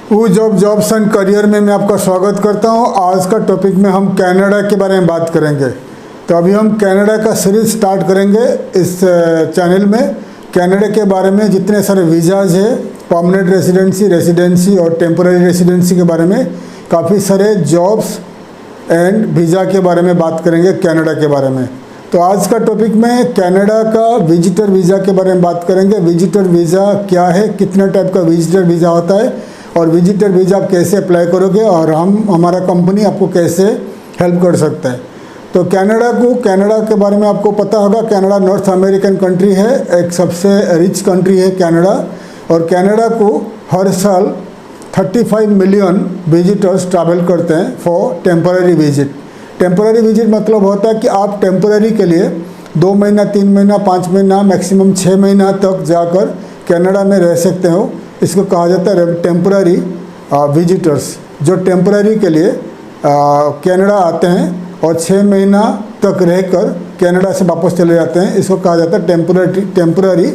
Jobs and career में मैं आपका स्वागत करता हूं। आज का टॉपिक में हम कनाडा के बारे में बात करेंगे। तो अभी हम कनाडा का सीरीज स्टार्ट करेंगे इस चैनल में। कनाडा के बारे में जितने सारे वीज़ाज है, परमानेंट रेसिडेंसी और टेम्पररी रेसिडेंसी के बारे में, काफ़ी सारे जॉब्स एंड वीज़ा के बारे में बात करेंगे कनाडा के बारे में। तो आज का टॉपिक में कनाडा का विजिटर वीज़ा के बारे में बात करेंगे। विजिटर वीज़ा क्या है, कितने टाइप का विजिटर वीज़ा होता है और विजिटर वीज़ा आप कैसे अप्लाई करोगे और हमारा कंपनी आपको कैसे हेल्प कर सकता है। तो कनाडा के बारे में आपको पता होगा, कनाडा नॉर्थ अमेरिकन कंट्री है, एक सबसे रिच कंट्री है कनाडा। और कनाडा को हर साल 35 मिलियन विजिटर्स ट्रैवल करते हैं for temporary visit. Temporary visit मतलब होता है कि आप टेम्पररी के लिए 2 महीना, 3 महीना, 5 महीना, मैक्सिमम 6 महीना तक जाकर कनाडा में रह सकते हो। इसको कहा जाता है टेम्पररी विजिटर्स, जो टेम्पररी के लिए कनाडा आते हैं और 6 महीना तक रहकर कनाडा से वापस चले जाते हैं। इसको कहा जाता है टेम्पररी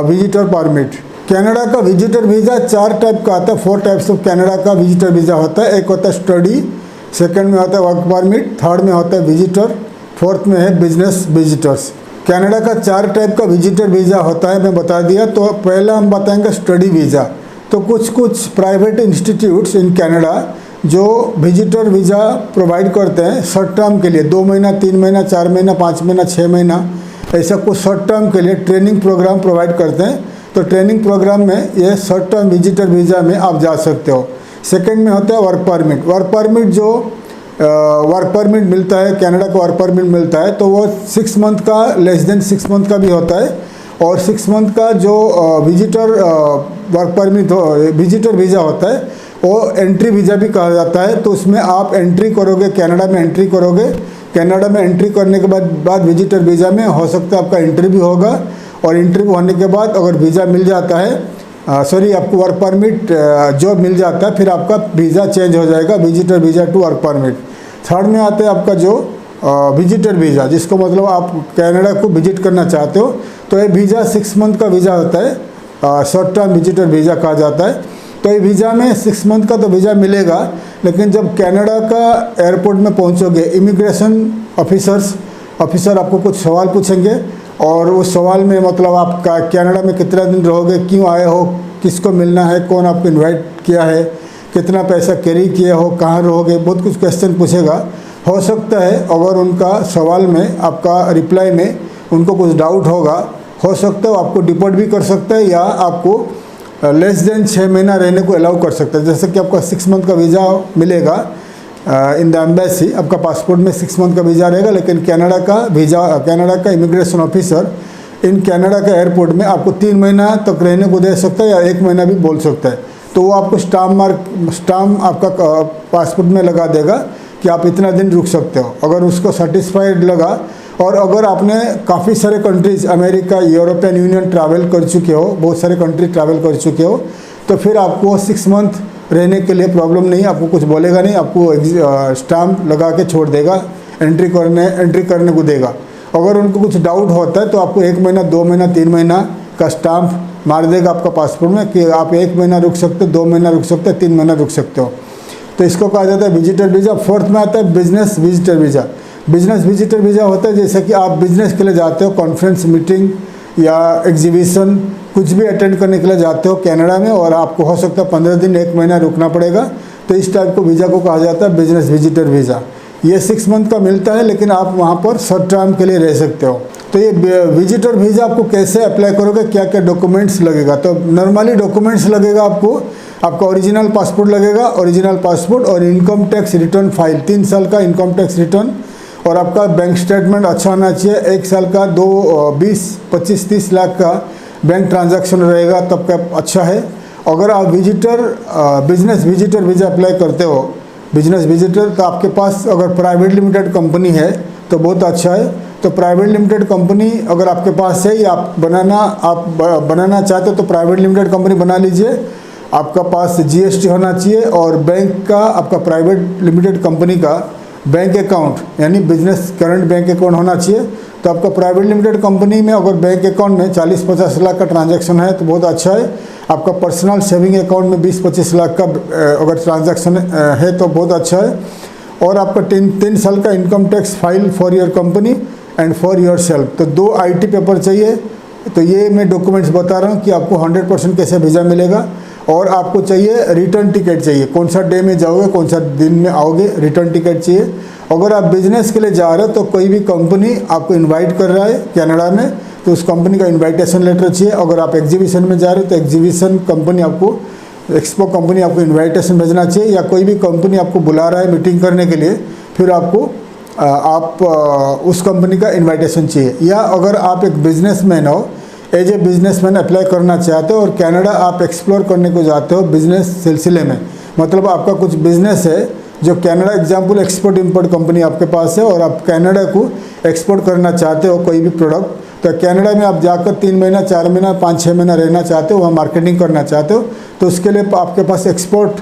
विजिटर परमिट। कनाडा का विजिटर वीज़ा 4 टाइप का आता है, 4 टाइप्स ऑफ कनाडा का विजिटर वीज़ा होता है। एक होता है स्टडी, सेकंड में होता है वर्क परमिट, थर्ड में होता है विजिटर, फोर्थ में है बिजनेस विजिटर्स। कनाडा का 4 टाइप का विजिटर वीज़ा होता है, मैं बता दिया। तो पहला हम बताएंगे स्टडी वीज़ा। तो कुछ प्राइवेट इंस्टीट्यूट्स इन कनाडा जो विजिटर वीज़ा प्रोवाइड करते हैं शॉर्ट टर्म के लिए, 2 महीना, 3 महीना, 4 महीना, 5 महीना, 6 महीना, ऐसा कुछ शॉर्ट टर्म के लिए ट्रेनिंग प्रोग्राम प्रोवाइड करते हैं। तो ट्रेनिंग प्रोग्राम में ये शॉर्ट टर्म विजिटर वीज़ा में आप जा सकते हो। सेकेंड में होता है वर्क परमिट। वर्क परमिट मिलता है, कनाडा को वर्क परमिट मिलता है, तो वो 6 मंथ का, लेस देन 6 मंथ का भी होता है। और 6 मंथ का जो visitor work permit visitor visa होता है वो एंट्री वीज़ा भी कहा जाता है। तो उसमें आप एंट्री करोगे, कनाडा में एंट्री करोगे। कनाडा में एंट्री करने के बाद विजिटर वीज़ा में हो सकता है आपका इंटरव्यू होगा, और इंटरव्यू होने के बाद अगर वीज़ा मिल जाता है, आपको वर्क परमिट जॉब मिल जाता है, फिर आपका वीज़ा चेंज हो जाएगा, visitor visa to work permit. Third में आता है आपका जो विजिटर वीज़ा, जिसको मतलब आप कनाडा को विजिट करना चाहते हो। तो ये वीज़ा 6 मंथ का वीज़ा होता है, शॉर्ट टर्म विजिटर वीज़ा कहा जाता है। तो ये वीज़ा में 6 मंथ का तो वीज़ा मिलेगा, लेकिन जब कनाडा का एयरपोर्ट में पहुंचोगे, इमिग्रेशन ऑफिसर आपको कुछ सवाल पूछेंगे, और उस सवाल में मतलब आप कनाडा में कितना दिन रहोगे, क्यों आए हो, किसको मिलना है, कौन आपको इनवाइट किया है, कितना पैसा कैरी किया हो, कहाँ रहोगे, बहुत कुछ क्वेश्चन पूछेगा। हो सकता है अगर उनका सवाल में, आपका रिप्लाई में उनको कुछ डाउट होगा, हो सकता है आपको डिपोर्ट भी कर सकता है, या आपको लेस देन 6 महीना रहने को अलाउ कर सकता है। जैसे कि आपका 6 मंथ का वीज़ा मिलेगा इन द एम्बेसी, आपका पासपोर्ट में 6 मंथ का वीज़ा रहेगा, लेकिन कनाडा का इमिग्रेशन ऑफिसर इन कनाडा का एयरपोर्ट में आपको 3 महीना तक रहने को दे सकता है, या 1 महीना भी बोल सकता है। तो वो आपको स्टाम्प आपका पासपोर्ट में लगा देगा कि आप इतना दिन रुक सकते हो। अगर उसको सेटिस्फाइड लगा, और अगर आपने काफ़ी सारे countries, America, European union travel कर चुके हो, बहुत सारे कंट्री ट्रैवल कर चुके हो, तो फिर आपको 6 मंथ रहने के लिए प्रॉब्लम नहीं, आपको कुछ बोलेगा नहीं, आपको स्टाम्प लगा के छोड़ देगा, एंट्री करने को देगा। अगर उनको कुछ डाउट होता है तो आपको 1 महीना, 2 महीना, 3 महीना का स्टाम्प मार देगा आपका पासपोर्ट में कि आप 1 महीना रुक सकते हो, 2 महीना रुक सकते हो, 3 महीना रुक सकते हो। तो इसको कहा जाता है विजिटर वीज़ा। फोर्थ में आता है business visitor visa. Business visitor visa होता है जैसे कि आप बिजनेस के लिए जाते हो, कॉन्फ्रेंस, मीटिंग या एग्जीबिशन, कुछ भी अटेंड करने के लिए जाते हो कनाडा में, और आपको हो सकता है 15 दिन, 1 महीना रुकना पड़ेगा। तो इस टाइप को वीज़ा को कहा जाता है बिजनेस विजिटर वीज़ा। ये 6 मंथ का मिलता है, लेकिन आप वहाँ पर शॉर्ट टर्म के लिए रह सकते हो। तो ये विजिटर वीज़ा आपको कैसे अप्लाई करोगे, क्या क्या डॉक्यूमेंट्स लगेगा। तो नॉर्मली डॉक्यूमेंट्स लगेगा आपका ओरिजिनल पासपोर्ट लगेगा, ओरिजिनल पासपोर्ट और इनकम टैक्स रिटर्न फाइल, 3 साल का इनकम टैक्स रिटर्न, और आपका बैंक स्टेटमेंट अच्छा होना चाहिए। 1 साल का 20, 25, 30 लाख का बैंक ट्रांजैक्शन रहेगा, तब का अच्छा है। अगर आप बिजनेस विजिटर वीज़ा अप्लाई करते हो, बिजनेस विजिटर, तो आपके पास अगर प्राइवेट लिमिटेड कंपनी है तो बहुत अच्छा है। तो प्राइवेट लिमिटेड कंपनी अगर आपके पास है, या आप बनाना चाहते हो, तो प्राइवेट लिमिटेड कंपनी बना लीजिए। आपका पास GST होना चाहिए, और बैंक का, आपका प्राइवेट लिमिटेड कंपनी का बैंक अकाउंट, यानी बिजनेस करंट बैंक अकाउंट होना चाहिए। तो आपका प्राइवेट लिमिटेड कंपनी में अगर बैंक अकाउंट में 40-50 लाख का ट्रांजैक्शन है तो बहुत अच्छा है। आपका पर्सनल सेविंग अकाउंट में 20-25 लाख का अगर ट्रांजैक्शन है तो बहुत अच्छा है। और आपका 3 साल का income tax file for your company and for your self. तो 2 IT पेपर चाहिए। तो ये मैं डॉक्यूमेंट्स बता रहा हूँ कि आपको 100% कैसे वीज़ा मिलेगा। और आपको चाहिए रिटर्न टिकट चाहिए, कौन सा डे में जाओगे, कौन सा दिन में आओगे, रिटर्न टिकट चाहिए। अगर आप बिजनेस के लिए जा रहे हो तो कोई भी कंपनी आपको इनवाइट कर रहा है कनाडा में तो उस कंपनी का इनविटेशन लेटर चाहिए। अगर आप एग्जीबिशन में जा रहे हो तो एग्जीबिशन कंपनी आपको, एक्सपो कंपनी आपको इनविटेशन भेजना चाहिए। या कोई भी कंपनी आपको बुला रहा है मीटिंग करने के लिए, फिर आपको उस कंपनी का इनविटेशन चाहिए। या अगर आप एक बिजनेसमैन हो, एज ए बिजनेसमैन अप्लाई करना चाहते हो और कनाडा आप एक्सप्लोर करने को जाते हो बिजनेस सिलसिले में, मतलब आपका कुछ बिजनेस है जो Canada, example export import company आपके पास है और आप कनाडा को एक्सपोर्ट करना चाहते हो कोई भी प्रोडक्ट, तो कनाडा में आप जाकर 3 महीना, 4 महीना, 5-6 महीना रहना चाहते हो, वहाँ मार्केटिंग करना चाहते हो, तो उसके लिए आपके पास एक्सपोर्ट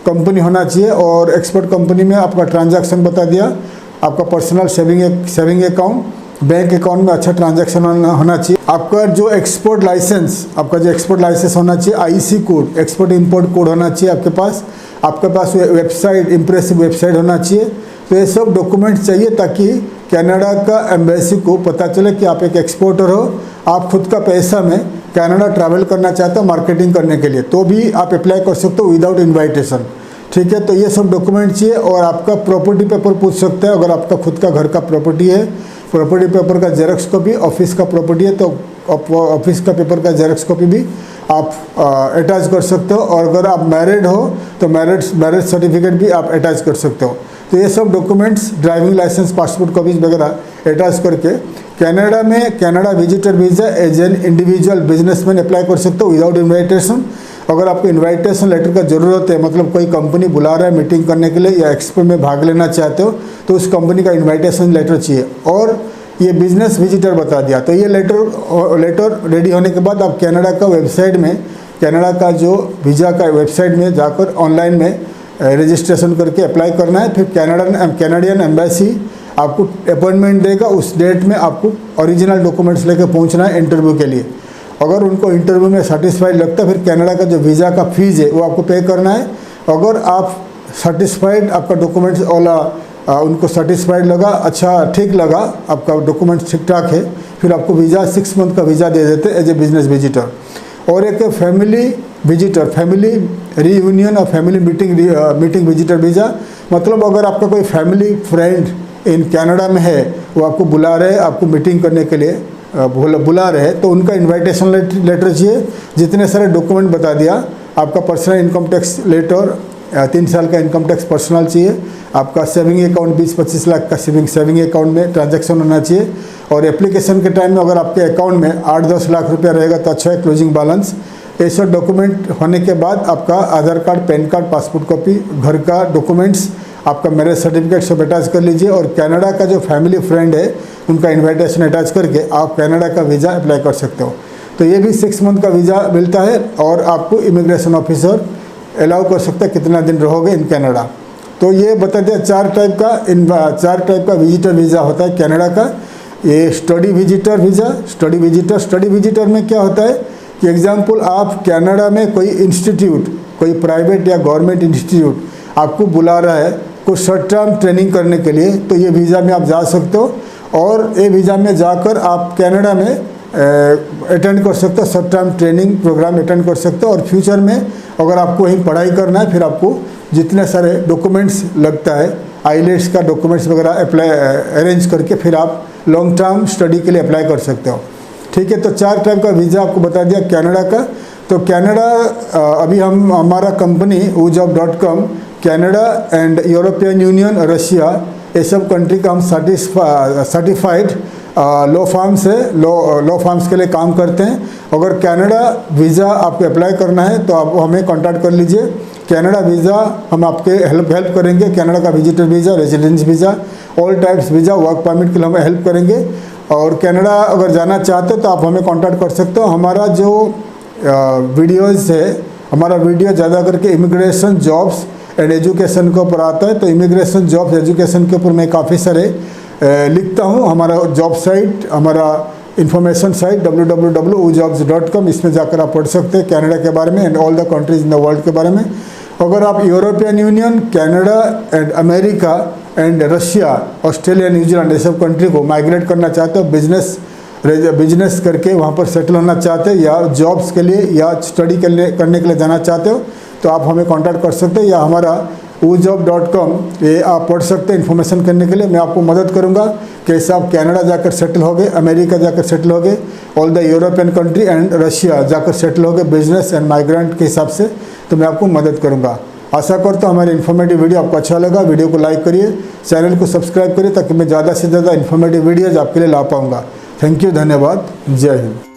कंपनी होना चाहिए। और एक्सपोर्ट कंपनी में आपका ट्रांजैक्शन बता दिया, आपका personal saving account, bank account में अच्छा ट्रांजैक्शन होना चाहिए। आपका जो एक्सपोर्ट लाइसेंस होना चाहिए, IC code, export import code होना चाहिए आपके पास। आपके पास वेबसाइट, इम्प्रेसिव वेबसाइट होना चाहिए। तो ये सब डॉक्यूमेंट्स चाहिए ताकि कनाडा का एम्बेसी को पता चले कि आप एक एक्सपोर्टर हो, आप खुद का पैसा में कनाडा ट्रैवल करना चाहते हो मार्केटिंग करने के लिए, तो भी आप अप्लाई कर सकते हो विदाउट इन्विटेशन। ठीक है, तो ये सब डॉक्यूमेंट चाहिए। और आपका प्रॉपर्टी पेपर पूछ सकते हैं, अगर आपका खुद का घर का प्रॉपर्टी है, प्रॉपर्टी पेपर का जेरॉक्स कॉपी, ऑफिस का प्रॉपर्टी है तो ऑफिस का पेपर का जेरॉक्स कॉपी भी आप अटैच कर सकते हो। और अगर आप मैरिड हो तो मैरिज सर्टिफिकेट भी आप अटैच कर सकते हो। तो ये सब documents, driving licence, passport copies वगैरह अटैच करके कनाडा में Canada visitor visa as an individual businessman apply कर सकते हो विदाउट इन्विटेशन। अगर आपको इन्विटेशन लेटर का ज़रूरत है, मतलब कोई कंपनी बुला रहा है मीटिंग करने के लिए या एक्सपो में भाग लेना चाहते हो, तो उस कंपनी का इन्विटेशन लेटर चाहिए। और ये बिजनेस विजिटर बता दिया। तो ये लेटर रेडी होने के बाद आप कनाडा का वेबसाइट में, कनाडा का जो वीज़ा का वेबसाइट में जाकर ऑनलाइन में रजिस्ट्रेशन करके अप्लाई करना है। फिर कैनेडियन एम्बेसी आपको अपॉइंटमेंट देगा, उस डेट में आपको ओरिजिनल डॉक्यूमेंट्स लेकर पहुंचना है इंटरव्यू के लिए। अगर उनको इंटरव्यू में सेटिस्फाइड लगता है, फिर कनाडा का जो वीज़ा का फीस है वो आपको पे करना है। अगर आप सेटिस्फाइड, आपका डॉक्यूमेंट्स वाला उनको सेटिस्फाइड लगा, अच्छा ठीक लगा, आपका डॉक्यूमेंट्स ठीक ठाक है, फिर आपको वीज़ा 6 मंथ का वीज़ा दे देते एज ए बिजनेस विजिटर। और एक फैमिली विजिटर, फैमिली रीयूनियन और फैमिली मीटिंग विजिटर वीज़ा, मतलब अगर आपका कोई फैमिली फ्रेंड इन कनाडा में है, वो आपको बुला रहे हैं, आपको मीटिंग करने के लिए बुला रहे हैं, तो उनका इन्विटेशन लेटर चाहिए। जितने सारे डॉक्यूमेंट बता दिया, आपका पर्सनल इनकम टैक्स लेटर, 3 साल का इनकम टैक्स पर्सनल चाहिए, आपका सेविंग अकाउंट 20-25 लाख का सेविंग अकाउंट में ट्रांजैक्शन होना चाहिए। और एप्लीकेशन के टाइम में अगर आपके अकाउंट में 8-10 लाख रुपया रहेगा तो अच्छा है, क्लोजिंग बैलेंस। ये सब डॉक्यूमेंट होने के बाद आपका Aadhaar card, PAN card, passport copy, घर का डॉक्यूमेंट्स, आपका मैरिज सर्टिफिकेट सब अटैच कर लीजिए। और कनाडा का जो फैमिली फ्रेंड है उनका इन्विटेशन अटैच करके आप कनाडा का वीज़ा अप्लाई कर सकते हो। तो ये भी 6 मंथ का वीज़ा मिलता है और आपको इमिग्रेशन ऑफिसर अलाउ कर सकता है कितना दिन रहोगे इन कनाडा। तो ये बता दिया 4 टाइप का विजिटर वीज़ा होता है कनाडा का। ये study visitor visa, study visitor में क्या होता है कि एग्जाम्पल आप कनाडा में कोई इंस्टीट्यूट, कोई प्राइवेट या गवर्नमेंट इंस्टीट्यूट आपको बुला रहा है कुछ शॉर्ट टर्म ट्रेनिंग करने के लिए, तो ये वीज़ा में आप जा सकते हो। और ये वीज़ा में जाकर आप कनाडा में अटेंड कर सकते हो, short term training programme attend कर सकते हो। और फ्यूचर में अगर आपको वहीं पढ़ाई करना है, फिर आपको जितने सारे डॉक्यूमेंट्स लगता है, आईलेट्स का डॉक्यूमेंट्स वगैरह अरेंज करके फिर आप लॉन्ग टर्म स्टडी के लिए अप्लाई कर सकते हो। ठीक है, तो 4 टाइप का वीज़ा आपको बता दिया कनाडा का। तो कनाडा अभी हमारा company woojob.com Canada and European union, Russia, ये सब कंट्री का हम सर्टिफाइड लॉ फार्म्स है, लॉ फार्म्स के लिए काम करते हैं। अगर कनाडा वीज़ा आपको अप्लाई करना है तो आप हमें कांटेक्ट कर लीजिए। कनाडा वीज़ा हम आपके हेल्प करेंगे, कनाडा का visitor visa, residence visa, all types visa, work permit के लिए हम हेल्प करेंगे। और कनाडा अगर जाना चाहते हो तो आप हमें कांटेक्ट कर सकते हो। हमारा जो वीडियोज़ है, हमारा वीडियो ज़्यादा करके इमिग्रेशन, जॉब्स एंड एजुकेशन के ऊपर आता है। तो इमिग्रेशन, जॉब्स, एजुकेशन के ऊपर मैं काफ़ी सारे लिखता हूँ। हमारा जॉब साइट, हमारा इंफॉर्मेशन साइट www.ujobs.com, इसमें जाकर आप पढ़ सकते हैं कनाडा के बारे में and all the countries in the world के बारे में। अगर आप European union, Canada and America and Russia, Australia, New Zealand, ये सब कंट्री को माइग्रेट करना चाहते हो, बिजनेस करके वहाँ पर सेटल होना चाहते हो, या जॉब्स के लिए या स्टडी करने के लिए जाना चाहते हो, तो आप हमें कांटेक्ट कर सकते हैं, या हमारा ujob.com ये आप पढ़ सकते हैं इन्फॉर्मेशन करने के लिए। मैं आपको मदद करूंगा कैसे आप कनाडा जाकर सेटल हो गए, अमेरिका जाकर सेटल हो गए, all the European country and Russia जाकर सेटल हो गए बिजनेस एंड माइग्रेंट के हिसाब से, तो मैं आपको मदद करूंगा। आशा करता हूँ हमारी इन्फॉर्मेटिव वीडियो आपको अच्छा लगा। वीडियो को लाइक करिए, चैनल को सब्सक्राइब करिए, ताकि मैं ज़्यादा से ज़्यादा इन्फॉर्मेटिव वीडियोज़ आपके लिए ला पाऊँगा। थैंक यू, धन्यवाद, जय हिंद।